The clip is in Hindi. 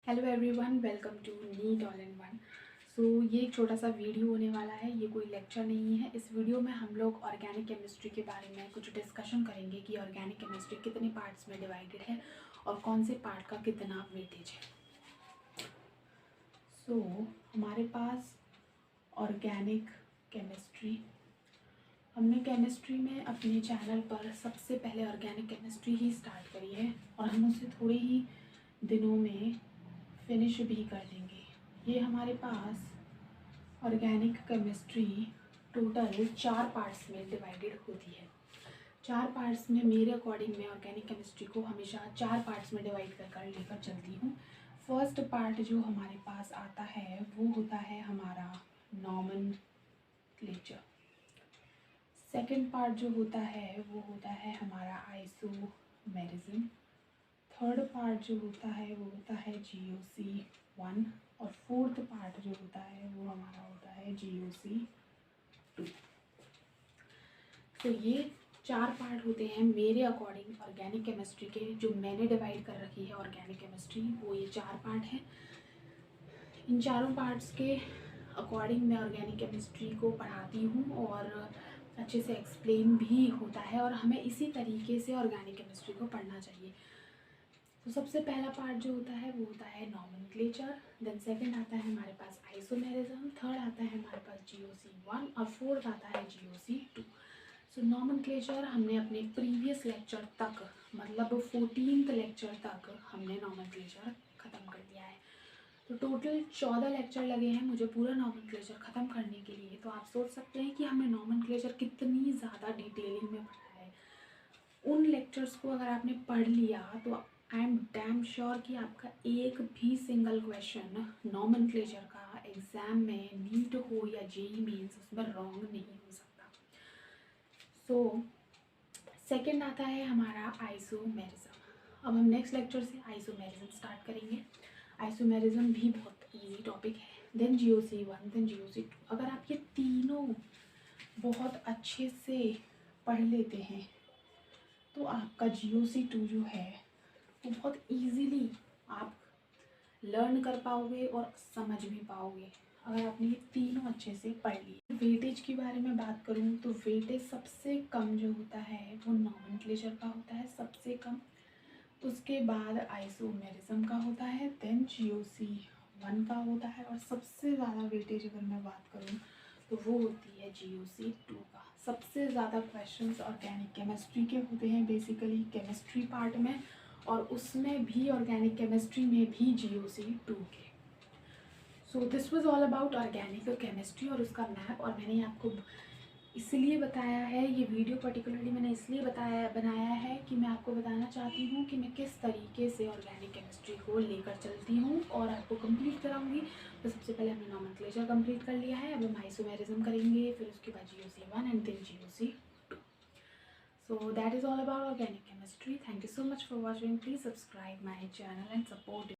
Hello everyone, welcome to NEET all in one. So ये एक छोटा सा वीडियो होने वाला है, ये कोई लेक्चर नहीं है। इस वीडियो में हम लोग ऑर्गेनिक केमिस्ट्री के बारे में कुछ डिस्कशन करेंगे कि ऑर्गेनिक केमिस्ट्री कितने पार्ट्स में डिवाइडेड है और कौन से पार्ट का कितना वेटेज है। सो हमारे पास ऑर्गेनिक केमिस्ट्री, हमने केमिस्ट्री में अपने चैनल पर सबसे पहले ऑर्गेनिक केमिस्ट्री ही स्टार्ट करी है और हम उसे थोड़े ही दिनों में फिनिश भी कर देंगे। ये हमारे पास ऑर्गेनिक केमिस्ट्री टोटल 4 पार्ट्स में डिवाइडेड होती है। 4 पार्ट्स में मेरे अकॉर्डिंग मैं ऑर्गेनिक केमिस्ट्री को हमेशा 4 पार्ट्स में डिवाइड कर लेकर चलती हूँ। फर्स्ट पार्ट जो हमारे पास आता है वो होता है हमारा नॉमेनक्लेचर। सेकेंड पार्ट जो होता है वो होता है हमारा आइसोमेरिज्म। थर्ड पार्ट जो होता है वो होता है GOC 1 और फोर्थ पार्ट जो होता है वो हमारा होता है GOC 2। तो ये 4 पार्ट होते हैं मेरे अकॉर्डिंग ऑर्गेनिक केमिस्ट्री के, जो मैंने डिवाइड कर रखी है ऑर्गेनिक केमिस्ट्री, वो ये 4 पार्ट हैं। इन चारों पार्ट्स के अकॉर्डिंग मैं ऑर्गेनिक केमिस्ट्री को पढ़ाती हूँ और अच्छे से एक्सप्लेन भी होता है और हमें इसी तरीके से ऑर्गेनिक केमिस्ट्री को पढ़ना चाहिए। तो सबसे पहला पार्ट जो होता है वो होता है नॉमेनक्लेचर, देन सेकंड आता है हमारे पास आइसोमेरिज्म, थर्ड आता है हमारे पास GOC 1 और फोर्थ आता है GOC 2। सो नॉमेनक्लेचर हमने अपने प्रीवियस लेक्चर तक, मतलब 14th लेक्चर तक हमने नॉमेनक्लेचर ख़त्म कर दिया है। तो टोटल 14 लेक्चर लगे हैं मुझे पूरा नॉमेनक्लेचर ख़त्म करने के लिए। तो आप सोच सकते हैं कि हमने नॉमेनक्लेचर कितनी ज़्यादा डिटेलिंग में पढ़ा है। उन लेक्चर्स को अगर आपने पढ़ लिया तो आई एम डैम श्योर कि आपका एक भी सिंगल क्वेश्चन नॉमेनक्लेचर का एग्ज़ाम में नीट हो या JEE मेंस उसमें रॉन्ग नहीं हो सकता। सो सेकंड आता है हमारा आइसोमेरिज्म। अब हम नेक्स्ट लेक्चर से आइसोमेरिज्म स्टार्ट करेंगे। आइसोमेरिज्म भी बहुत इजी टॉपिक है। Then GOC 1, then GOC 2। अगर आप ये तीनों बहुत अच्छे से पढ़ लेते हैं तो आपका GOC 2 जो है वो बहुत इजीली आप लर्न कर पाओगे और समझ भी पाओगे अगर आपने ये तीनों अच्छे से पढ़ लिए। वेटेज के बारे में बात करूँ तो वेटेज सबसे कम जो होता है वो नॉमेनक्लेचर का होता है, सबसे कम। उसके बाद आइसोमेरिज्म का होता है, देन GOC 1 का होता है और सबसे ज़्यादा वेटेज अगर मैं बात करूँ तो वो होती है GOC 2 का। सबसे ज़्यादा क्वेश्चंस ऑर्गेनिक केमिस्ट्री के होते हैं बेसिकली केमिस्ट्री पार्ट में, और उसमें भी ऑर्गेनिक केमिस्ट्री में भी GOC 2 के। So this was all about organic chemistry और उसका मैप। और मैंने आपको इसलिए बताया है, ये वीडियो पर्टिकुलरली मैंने इसलिए बनाया है कि मैं आपको बताना चाहती हूँ कि मैं किस तरीके से ऑर्गेनिक केमिस्ट्री को लेकर चलती हूँ और आपको कंप्लीट कराऊंगी। तो सबसे पहले हमने नॉमेनक्लेचर कंप्लीट कर लिया है, अब हम आइसोमेरिज्म करेंगे, फिर उसके बाद GOC 1 and then GOC 2। So that is all about organic chemistry. Thank you so much for watching. Please subscribe my channel and support it.